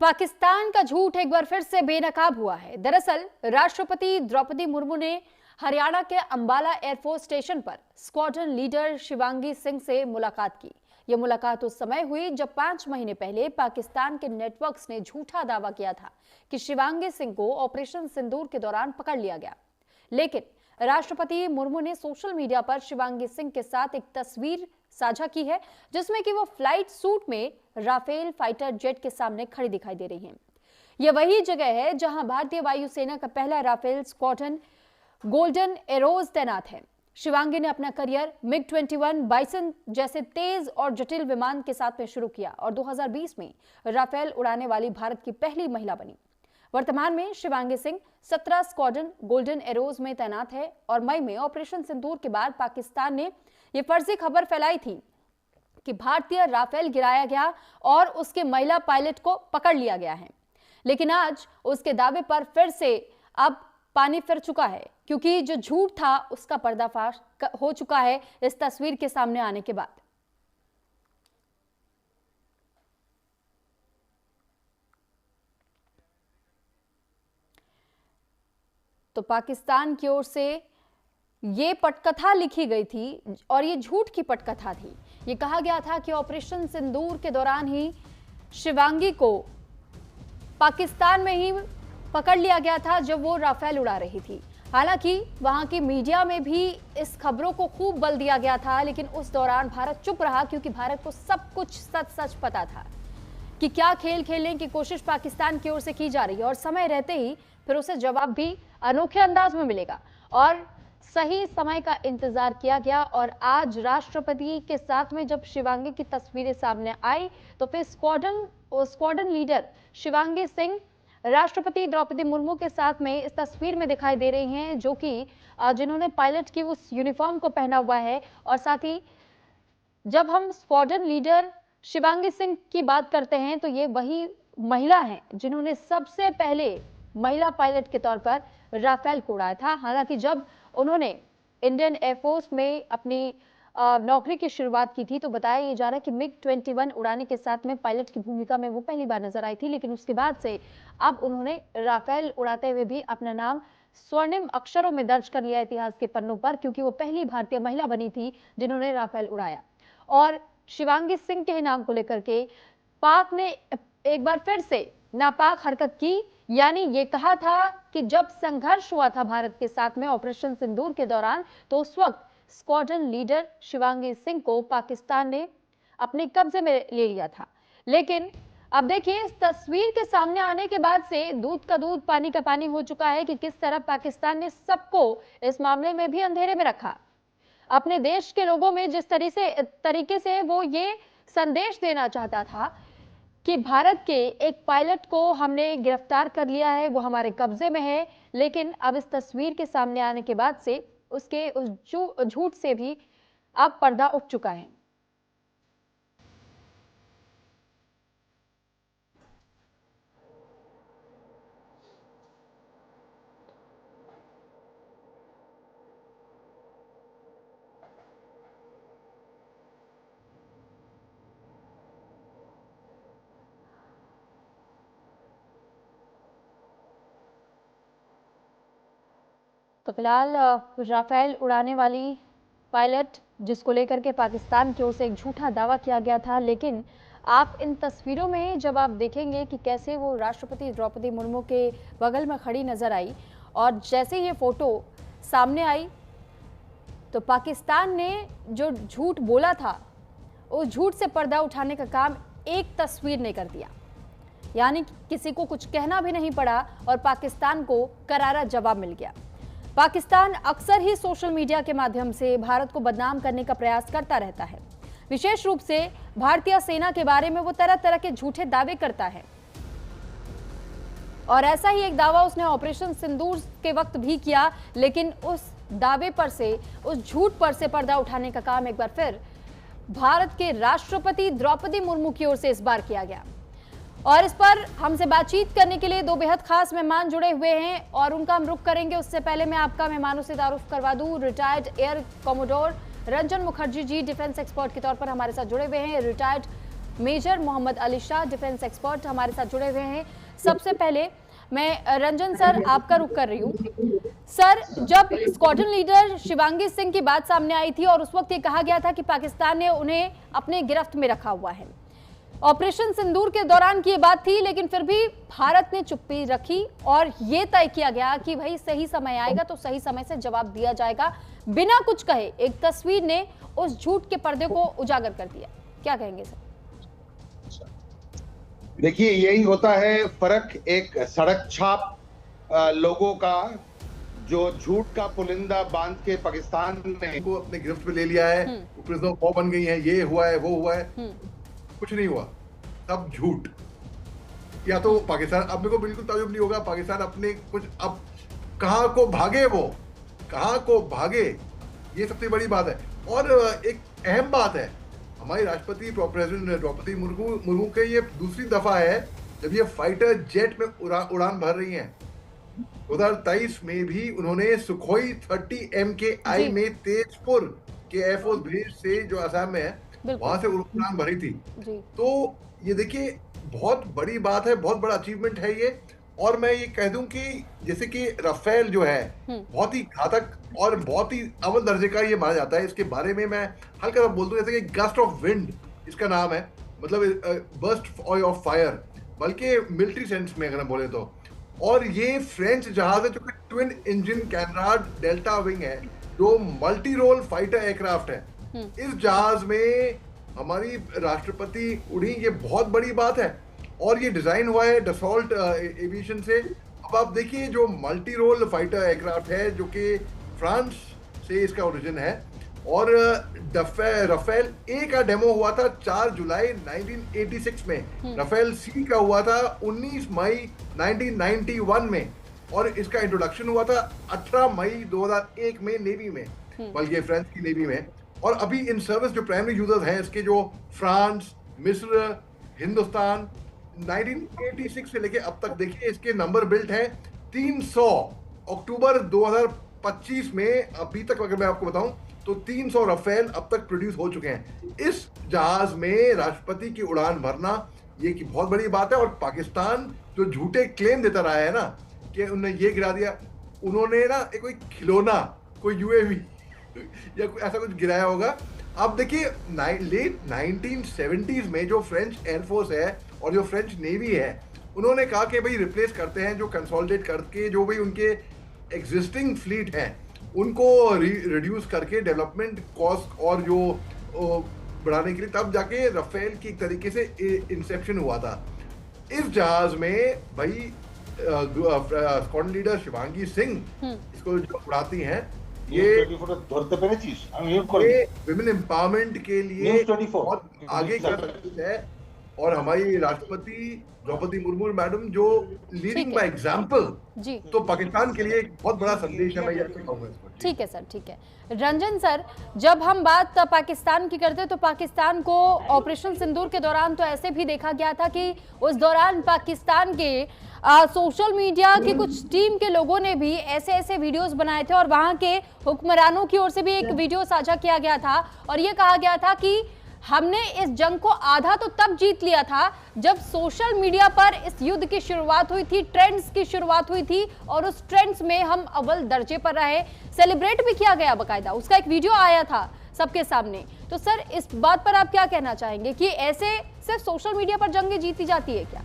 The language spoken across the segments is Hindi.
तो पाकिस्तान का झूठ एक बार फिर से बेनकाब हुआ है। दरअसल राष्ट्रपति द्रौपदी मुर्मू ने हरियाणा के अंबाला एयरफोर्स स्टेशन पर स्क्वाड्रन लीडर शिवांगी सिंह से मुलाकात की। यह मुलाकात उस समय हुई जब 5 महीने पहले पाकिस्तान के नेटवर्क्स ने झूठा दावा किया था कि शिवांगी सिंह को ऑपरेशन सिंदूर के दौरान पकड़ लिया गया। लेकिन राष्ट्रपति मुर्मू ने सोशल मीडिया पर शिवांगी सिंह के साथ एक तस्वीर साझा की है जिसमें कि वो फ्लाइट सूट में राफेल फाइटर जेट के सामने खड़ी दिखाई दे रही हैं। यह वही जगह है जहां भारतीय वायुसेना का पहला राफेल स्क्वाड्रन गोल्डन एरोज तैनात है। शिवांगी ने अपना करियर MiG-21 बाइसन जैसे तेज और जटिल विमान के साथ में शुरू किया और 2020 में राफेल उड़ाने वाली भारत की पहली महिला बनी। वर्तमान में Shivangi Singh 17 squadron golden arrows में तैनात है और मई में ऑपरेशन सिंदूर के बाद पाकिस्तान ने यह फर्जी खबर फैलाई थी कि भारतीय राफेल गिराया गया और उसके महिला पायलट को पकड़ लिया गया है। लेकिन आज उसके दावे पर फिर से अब पानी फिर चुका है, क्योंकि जो झूठ था उसका पर्दाफाश हो चुका है इस तस्वीर के सामने आने के बाद। तो पाकिस्तान की ओर से ये पटकथा लिखी गई थी और ये झूठ की पटकथा थी। ये कहा गया था कि ऑपरेशन सिंदूर के दौरान ही शिवांगी को पाकिस्तान में ही पकड़ लिया गया था जब वो राफेल उड़ा रही थी। हालांकि वहां की मीडिया में भी इस खबरों को खूब बल दिया गया था, लेकिन उस दौरान भारत चुप रहा क्योंकि भारत को सब कुछ सच सच पता था कि क्या खेल खेलने की कोशिश पाकिस्तान की ओर से की जा रही है और समय रहते ही फिर उसे जवाब भी अनोखे अंदाज में मिलेगा। और सही समय का इंतजार किया गया और आज राष्ट्रपति के साथ में जब शिवांगी की तस्वीरें सामने आई तो फिर स्क्वाड्रन लीडर शिवांगी सिंह राष्ट्रपति द्रौपदी मुर्मू के साथ में इस तस्वीर में दिखाई दे रही हैं, जो कि जिन्होंने पायलट की उस यूनिफॉर्म को पहना हुआ है। और साथ ही जब हम स्क्वाड्रन लीडर शिवांगी सिंह की बात करते हैं तो ये वही महिला हैं जिन्होंने सबसे पहले महिला पायलट के तौर पर राफेल को उड़ाया था। हालांकि जब उन्होंने इंडियन एयरफोर्स में अपनी नौकरी की शुरुआत की थी तो बताया ये जा रहा है कि MiG-21 उड़ाने के साथ में पायलट की भूमिका में वो पहली बार नजर आई थी, लेकिन उसके बाद से अब उन्होंने राफेल उड़ाते हुए भी अपना नाम स्वर्णिम अक्षरों में दर्ज कर लिया इतिहास के पन्नों पर, क्योंकि वो पहली भारतीय महिला बनी थी जिन्होंने राफेल उड़ाया। और शिवांगी सिंह के नाम को लेकर के पाक ने एक बार फिर से नापाक हरकत की, यानी ये कहा था कि जब संघर्ष हुआ था भारत के साथ में ऑपरेशन सिंदूर के दौरान तो उस वक्त स्क्वाड्रन लीडर शिवांगी सिंह को पाकिस्तान ने अपने कब्जे में ले लिया था। लेकिन अब देखिए इस तस्वीर के सामने आने के बाद से दूध का दूध पानी का पानी हो चुका है कि किस तरह पाकिस्तान ने सबको इस मामले में भी अंधेरे में रखा। अपने देश के लोगों में जिस तरीके से वो ये संदेश देना चाहता था कि भारत के एक पायलट को हमने गिरफ्तार कर लिया है, वो हमारे कब्जे में है, लेकिन अब इस तस्वीर के सामने आने के बाद से उसके उस झूठ से भी अब पर्दा उठ चुका है। तो फिलहाल राफेल उड़ाने वाली पायलट जिसको लेकर के पाकिस्तान की ओर से एक झूठा दावा किया गया था, लेकिन आप इन तस्वीरों में जब आप देखेंगे कि कैसे वो राष्ट्रपति द्रौपदी मुर्मू के बगल में खड़ी नजर आई और जैसे ये फोटो सामने आई तो पाकिस्तान ने जो झूठ बोला था उस झूठ से पर्दा उठाने का काम एक तस्वीर ने कर दिया, यानी किसी को कुछ कहना भी नहीं पड़ा और पाकिस्तान को करारा जवाब मिल गया। पाकिस्तान अक्सर ही सोशल मीडिया के माध्यम से भारत को बदनाम करने का प्रयास करता रहता है। विशेष रूप से भारतीय सेना के बारे में वो तरह तरह के झूठे दावे करता है और ऐसा ही एक दावा उसने ऑपरेशन सिंदूर के वक्त भी किया, लेकिन उस दावे पर से, उस झूठ पर से पर्दा उठाने का काम एक बार फिर भारत के राष्ट्रपति द्रौपदी मुर्मू की ओर से इस बार किया गया। और इस पर हमसे बातचीत करने के लिए 2 बेहद खास मेहमान जुड़े हुए हैं और उनका हम रुख करेंगे। उससे पहले मैं आपका मेहमानों से तारुफ करवा दूं। Retired air commodore Ranjan Mukherjee ji defence expert के तौर पर हमारे साथ जुड़े हुए हैं। Retired major Mohammad Ali Shah, defence expert हमारे साथ जुड़े हुए हैं। सबसे पहले मैं रंजन सर आपका रुख कर रही हूँ। सर, जब स्क्वाड्रन लीडर शिवांगी सिंह की बात सामने आई थी और उस वक्त ये कहा गया था कि पाकिस्तान ने उन्हें अपने गिरफ्त में रखा हुआ है, ऑपरेशन सिंदूर के दौरान की ये बात थी, लेकिन फिर भी भारत ने चुप्पी रखी और ये तय किया गया कि भाई सही समय आएगा तो सही समय से जवाब दिया जाएगा, बिना कुछ कहे। एक तस्वीर ने उस झूठ के पर्दे को उजागर कर दिया। क्या कहेंगे सर? देखिए, यही होता है फर्क एक सड़क छाप लोगों का, जो झूठ का पुलिंदा बांध के पाकिस्तान ने को अपने गिरफ्त में ले लिया है, प्रिजनर ऑफ वॉर बन गई है, ये हुआ है वो हुआ है, कुछ नहीं हुआ, सब झूठ। या तो पाकिस्तान, अब मेरे को बिल्कुल ताज्जुब नहीं होगा पाकिस्तान अपने कुछ अब कहाँ को भागे, वो कहाँ को भागे, ये सबसे बड़ी बात है। और एक अहम बात है, हमारी राष्ट्रपति प्रेसिडेंट द्रौपदी मुर्मू के ये दूसरी दफा है जब ये फाइटर जेट में उड़ान भर रही हैं। 2023 में भी उन्होंने सुखोई 30 MKI में तेजपुर के एयरफोर्स बेस से, जो असम में है, वहां से उड़ान भरी थी। तो ये देखिए बहुत बड़ी बात है, बहुत बड़ा अचीवमेंट है ये। और मैं ये कह दूं कि जैसे कि राफेल जो है बहुत ही घातक और बहुत ही अव्वल दर्जे का ये माना जाता है। इसके बारे में मैं हल्का सा बोल दूं, जैसे कि गस्ट ऑफ विंड इसका नाम है, मतलब बर्स्ट ऑफ फायर, बल्कि मिलिट्री सेंस में अगर हम बोले तो। और ये फ्रेंच जहाज है जो कि ट्विन इंजन कैनराड डेल्टा विंग है, जो मल्टी रोल फाइटर एयरक्राफ्ट है। इस जहाज में हमारी राष्ट्रपति उड़ी, ये बहुत बड़ी बात है। और ये डिजाइन हुआ है डसॉल्ट एविएशन से। अब आप देखिए, जो मल्टी रोल फाइटर एयरक्राफ्ट है, जो कि फ्रांस से इसका ओरिजिन है। और राफेल ए का डेमो हुआ था 4 जुलाई 1986 में, राफेल सी का हुआ था 19 मई 1991 में, और इसका इंट्रोडक्शन हुआ था 18 मई 2001 में नेवी में, बल्कि फ्रांस की नेवी में। और अभी इन सर्विस जो प्राइमरी यूजर्स हैं इसके, जो फ्रांस, मिस्र, हिंदुस्तान, 1986 से लेके अब तक देखिए इसके नंबर बिल्ट हैं 300। अक्टूबर 2025 में अभी तक अगर मैं आपको बताऊं तो 300 राफेल अब तक प्रोड्यूस हो चुके हैं। इस जहाज में राष्ट्रपति की उड़ान भरना ये की बहुत बड़ी बात है। और पाकिस्तान जो झूठे क्लेम देता रहा है ना कि उन्होंने ये गिरा दिया, उन्होंने ना एक कोई खिलौना, कोई यूएवी या ऐसा कुछ गिराया होगा। अब देखिए लेट 1970s में जो फ्रेंच एयरफोर्स है और जो फ्रेंच नेवी है, उन्होंने कहा कि भाई रिप्लेस करते हैं, जो कंसोलिडेट करके जो भाई उनके एग्जिस्टिंग फ्लीट हैं उनको रिड्यूस करके डेवलपमेंट कॉस्ट और जो बढ़ाने के लिए, तब जाके राफेल की एक तरीके से इंसेप्शन हुआ था। इस जहाज में भाई स्क्वाड्रन लीडर शिवांगी सिंह इसको जो उड़ाती हैं, ये विमेन एम्पावरमेंट के लिए बहुत आगे का है। और हमारी राष्ट्रपति द्रौपदी मुर्मू मैडम जो लीडिंग बाय एग्जांपल, तो पाकिस्तान के लिए एक बहुत बड़ा संदेश है। मैं ये कहूंगा इसको। ठीक है सर, ठीक है। रंजन सर, जब हम बात पाकिस्तान की करते हैं तो पाकिस्तान को ऑपरेशन सिंदूर के दौरान तो ऐसे भी देखा गया था कि उस दौरान पाकिस्तान के सोशल मीडिया की कुछ टीम के लोगों ने भी ऐसे ऐसे वीडियोस बनाए थे और वहां के हुक्मरानों की ओर से भी एक वीडियो साझा किया गया था और ये कहा गया था कि हमने इस जंग को आधा तो तब जीत लिया था जब सोशल मीडिया पर इस युद्ध की शुरुआत हुई थी, ट्रेंड्स की शुरुआत हुई थी और उस ट्रेंड्स में हम अव्वल दर्जे पर रहे, सेलिब्रेट भी किया गया, बकायदा उसका एक वीडियो आया था सबके सामने। तो सर, इस बात पर आप क्या कहना चाहेंगे कि ऐसे सिर्फ सोशल मीडिया पर जंगें जीती जाती है क्या?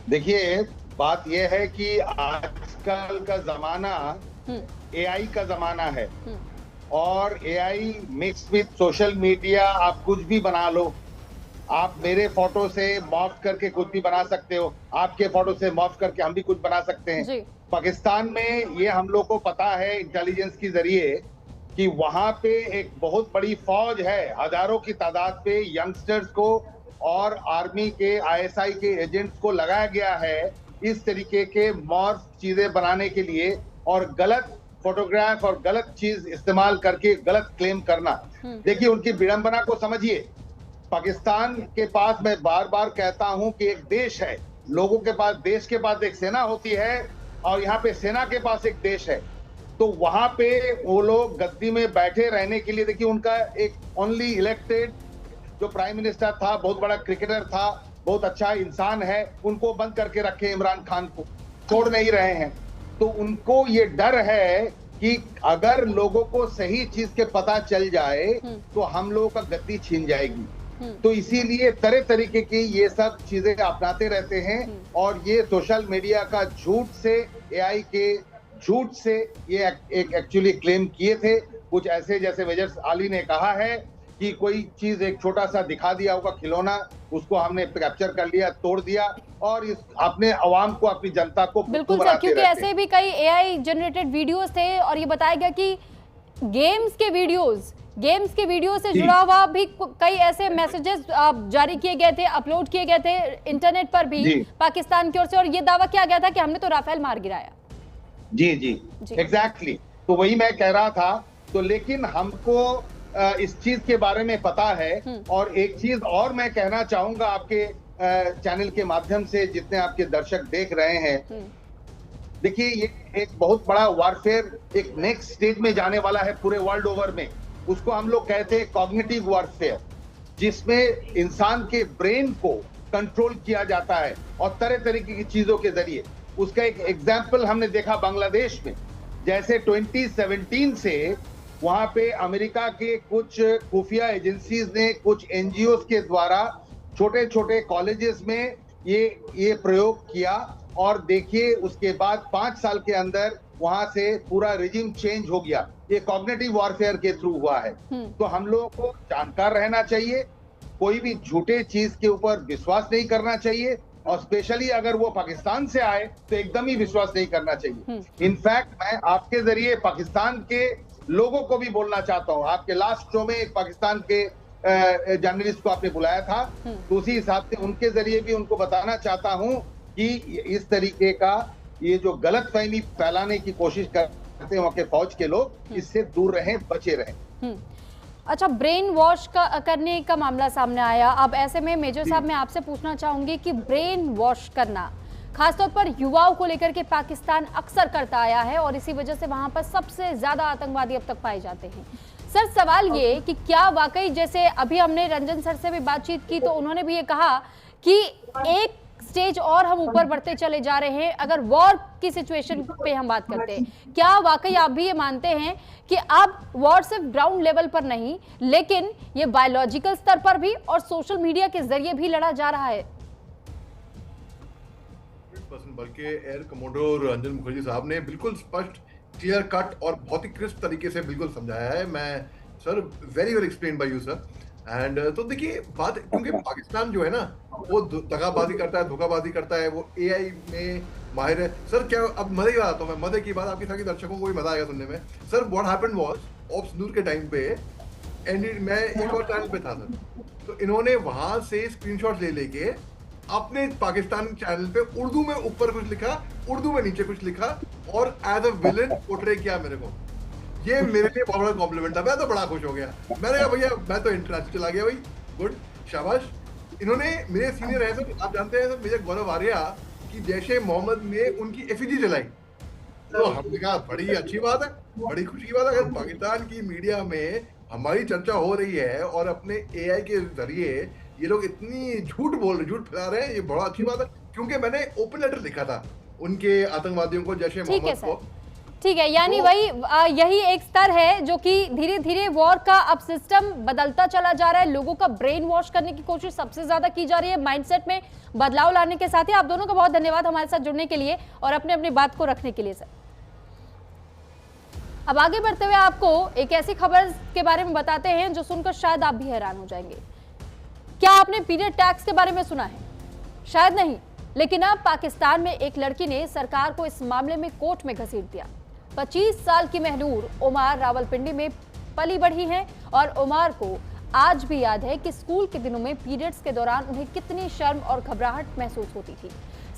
देखिए, बात यह है कि आजकल का जमाना एआई का जमाना है और AI mix with social media. आप कुछ भी बना लो, आप मेरे फोटो से मॉर्फ करके कुछ भी बना सकते हो, आपके फोटो से मॉर्फ करके हम भी कुछ बना सकते हैं। पाकिस्तान में ये हम लोग को पता है इंटेलिजेंस के जरिए कि वहां पे एक बहुत बड़ी फौज है, हजारों की तादाद पे यंगस्टर्स को और आर्मी के आईएसआई के एजेंट्स को लगाया गया है इस तरीके के मॉर्फ चीजें बनाने के लिए और गलत फोटोग्राफ और गलत चीज इस्तेमाल करके गलत क्लेम करना। देखिए, उनकी विडंबना को समझिए। पाकिस्तान के पास, मैं बार बार कहता हूं कि एक देश है, लोगों के पास, देश के पास एक सेना होती है और यहाँ पे सेना के पास एक देश है। तो वहां पे वो लोग गद्दी में बैठे रहने के लिए, देखिए, उनका एक ओनली इलेक्टेड जो प्राइम मिनिस्टर था, बहुत बड़ा क्रिकेटर था, बहुत अच्छा इंसान है, उनको बंद करके रखे, इमरान खान को छोड़ नहीं रहे हैं। तो उनको ये डर है कि अगर लोगों को सही चीज के पता चल जाए तो हम लोगों का गद्दी छीन जाएगी। तो इसीलिए तरह तरीके की ये सब चीजें अपनाते रहते हैं और ये सोशल मीडिया का झूठ से, एआई के झूठ से ये एक एक्चुअली क्लेम किए थे। कुछ ऐसे जैसे मेजर अली ने कहा है कि कोई चीज एक छोटा सा दिखा दिया होगा खिलौना, उसको हमने कैप्चर कर लिया, तोड़ दिया और इस अपने अवाम को, अपनी जनता को बिल्कुल सर, क्योंकि ऐसे भी कई एआई जनरेटेड वीडियोस थे और ये बताया गया कि गेम्स के वीडियो से जुड़ा हुआ भी कई ऐसे मैसेजेस जारी किए गए थे, अपलोड किए गए थे इंटरनेट पर भी पाकिस्तान की ओर से, और ये दावा किया गया था कि हमने तो राफेल मार गिराया। जी जी एग्जैक्टली, तो वही मैं कह रहा था। तो लेकिन हमको इस चीज के बारे में पता है। और एक चीज और मैं कहना चाहूंगा आपके चैनल के माध्यम से, जितने आपके दर्शक देख रहे हैं, देखिए ये एक बहुत बड़ा वारफेयर एक नेक्स्ट स्टेज में जाने वाला है पूरे वर्ल्ड ओवर में। उसको हम लोग कहते हैं कॉग्निटिव वारफेयर, जिसमें इंसान के ब्रेन को कंट्रोल किया जाता है और तरह तरीके की चीजों के जरिए। उसका एक एग्जाम्पल हमने देखा बांग्लादेश में, जैसे 2017 से वहां पे अमेरिका के कुछ खुफिया एजेंसीज ने, कुछ एनजीओ के द्वारा छोटे छोटे कॉलेजेस में ये प्रयोग किया और देखिए उसके बाद 5 साल के अंदर वहां से पूरा रिजिम चेंज हो गया। ये कॉग्निटिव वॉरफेयर के थ्रू हुआ है। तो हम लोगों को जानकार रहना चाहिए, कोई भी झूठे चीज के ऊपर विश्वास नहीं करना चाहिए और स्पेशली अगर वो पाकिस्तान से आए तो एकदम ही विश्वास नहीं करना चाहिए। इनफैक्ट मैं आपके जरिए पाकिस्तान के लोगों को भी बोलना चाहता हूँ। आपके लास्ट शो में एक पाकिस्तान के जर्नलिस्ट को आपने बुलाया था, तो उसी हिसाब से उनके जरिए भी उनको बताना चाहता हूँ कि इस तरीके का ये जो गलत फहमी फैलाने की कोशिश करते हैं वहाँ के फौज के लोग, इससे दूर रहें, बचे रहें। अच्छा, ब्रेन वॉश करने का मामला सामने आया। अब ऐसे में मेजर साहब मैं आपसे पूछना चाहूंगी कि ब्रेन वॉश करना खासतौर पर युवाओं को लेकर के पाकिस्तान अक्सर करता आया है और इसी वजह से वहां पर सबसे ज्यादा आतंकवादी अब तक पाए जाते हैं। सर सवाल ये कि क्या वाकई, जैसे अभी हमने रंजन सर से भी बातचीत की तो उन्होंने भी ये कहा कि एक स्टेज और हम ऊपर बढ़ते चले जा रहे हैं अगर वॉर की सिचुएशन पे हम बात करते हैं, क्या वाकई आप भी ये मानते हैं कि अब वॉर सिर्फ ग्राउंड लेवल पर नहीं लेकिन ये बायोलॉजिकल स्तर पर भी और सोशल मीडिया के जरिए भी लड़ा जा रहा है? बल्कि एयर कमोडोर रंजन मुखर्जी साहब ने बिल्कुल स्पष्ट, क्लियर कट और बहुत ही क्रिस्प तरीके से बिल्कुल समझाया है। मैं sir very well explain by you sir. And तो देखिए बात, क्योंकि पाकिस्तान जो है ना वो दगाबाजी करता है, धोखाबाजी करता है, वो एआई में माहिर है सर। क्या अब मजे की बात आता हूँ मैं, मजे की बात आपके साथ दर्शकों को भी मजा आएगा सुनने में। Sir what happened was, ops Noor के टाइम पे मैं एक और चैनल पे था सर, तो इन्होंने वहां से स्क्रीनशॉट ले लेके अपने पाकिस्तान चैनल पे उर्दू में ऊपर कुछ लिखा, उर्दू में नीचे कुछ लिखा और एज अ विलन पोर्ट्रे किया मेरे को। ये मेरे लिए बहुत बड़ा कॉम्प्लीमेंट था, मैं तो बड़ा खुश हो गया। मैंने कहा भैया मैं तो इंटरनेशनल चला गया भाई, गुड, शाबाश। इन्होंने मेरे सीनियर है सर, आप जानते हैं सर मेजर गौरव आर्या की जैशे मोहम्मद ने उनकी एफिजी जलाई, तो हमने कहा बड़ी अच्छी बात है, बड़ी खुशी की बात है। अगर पाकिस्तान की मीडिया में हमारी चर्चा हो रही है और अपने एआई के जरिए ये लोग इतनी झूठ बोल रहे, झूठ फैला रहे हैं, ये बड़ा अच्छी बात है। क्योंकि मैंने ओपन लेटर लिखा था उनके आतंकवादियों को, जैशे मोहम्मद को। ठीक है, यानी वही यही एक स्तर है जो कि धीरे धीरे वॉर का अब सिस्टम बदलता चला जा रहा है। लोगों का ब्रेन वॉश करने की कोशिश सबसे ज्यादा की जा रही है, माइंडसेट में बदलाव लाने के साथ ही। आप दोनों का बहुत धन्यवाद हमारे साथ जुड़ने के लिए और अपने अपनी बात को रखने के लिए सर। अब आगे बढ़ते हुए आपको एक ऐसी खबर के बारे में बताते हैं जो सुनकर शायद आप भी हैरान हो जाएंगे। क्या आपने पीरियड टैक्स के बारे में सुना है? शायद नहीं, लेकिन अब पाकिस्तान में एक लड़की ने सरकार को इस मामले में कोर्ट में घसीट दिया। 25 साल की महनूर उमर रावलपिंडी में पली बढ़ी है और उमर को आज भी याद है कि स्कूल के दिनों में पीरियड्स के दौरान उन्हें कितनी शर्म और घबराहट महसूस होती थी।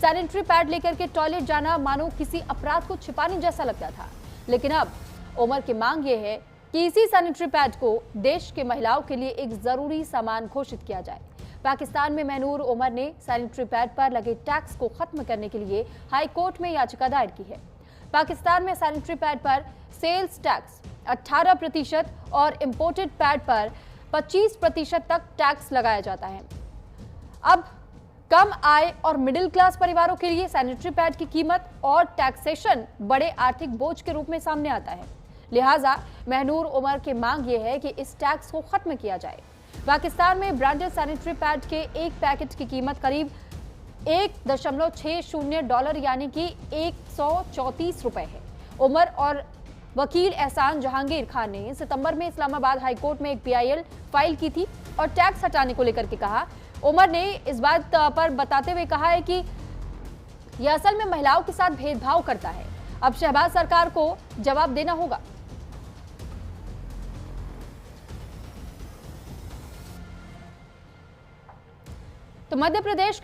सैनिटरी पैड लेकर के टॉयलेट जाना मानो किसी अपराध को छिपाने जैसा लगता था। लेकिन अब उमर की मांग यह है कि इसी सैनिटरी पैड को देश के महिलाओं के लिए एक जरूरी सामान घोषित किया जाए। पाकिस्तान में महनूर उमर ने सैनिटरी पैड पर लगे टैक्स को खत्म करने के लिए हाई कोर्ट में याचिका दायर की है। पाकिस्तान में सैनिटरी पैड पर सेल्स टैक्स 18% और इंपोर्टेड पैड पर 25% तक टैक्स लगाया जाता है। अब कम आय और मिडिल क्लास परिवारों के लिए सैनिटरी पैड की कीमत और टैक्सेशन बड़े आर्थिक बोझ के रूप में सामने आता है। लिहाजा महनूर उमर की मांग यह है कि इस टैक्स को खत्म किया जाए। पाकिस्तान में ब्रांडेड सैनिटरी पैड के एक पैकेट की कीमत करीब $1.60 यानी कि 134 रुपए है। उमर और वकील एहसान जहांगीर खान ने सितंबर में इस्लामाबाद हाईकोर्ट में एक PIL फाइल की थी और टैक्स हटाने को लेकर के कहा। उमर ने इस बात पर बताते हुए कहा है कि यह असल में महिलाओं के साथ भेदभाव करता है। अब शहबाज सरकार को जवाब देना होगा। तो मध्य प्रदेश के